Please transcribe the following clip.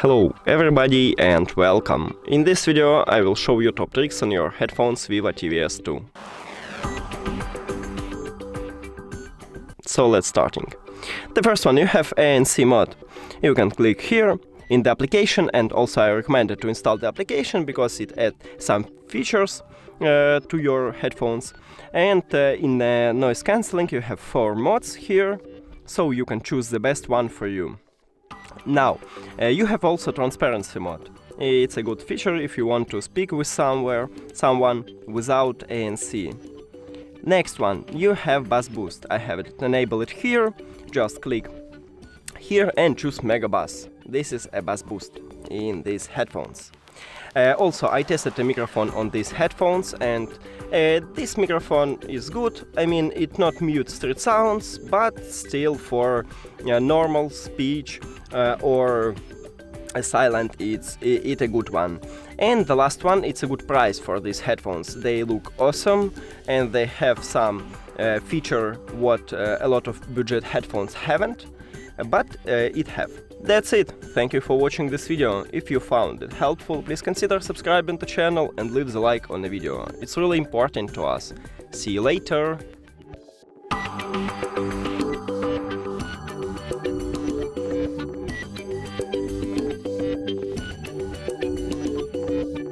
Hello everybody and welcome! In this video I will show you top tricks on your headphones Vivo TWS 2. So let's starting. The first one, you have ANC mode. You can click here in the application, and also I recommend to install the application because it adds some features to your headphones. And in the noise cancelling you have 4 modes here, so you can choose the best one for you. Now, you have also transparency mode. It's a good feature if you want to speak with someone without ANC. Next one, you have bass boost. I have it enabled here. Just click here and choose Mega Bass. This is a bass boost in these headphones. Also, I tested the microphone on these headphones, and this microphone is good. I mean, it not mutes street sounds, but still for normal speech or silent, it's a good one. And the last one, it's a good price for these headphones. They look awesome, and they have some feature what a lot of budget headphones haven't, but it have. That's it. Thank you for watching this video. If you found it helpful, please consider subscribing to the channel and leave the like on the video. It's really important to us. See you later!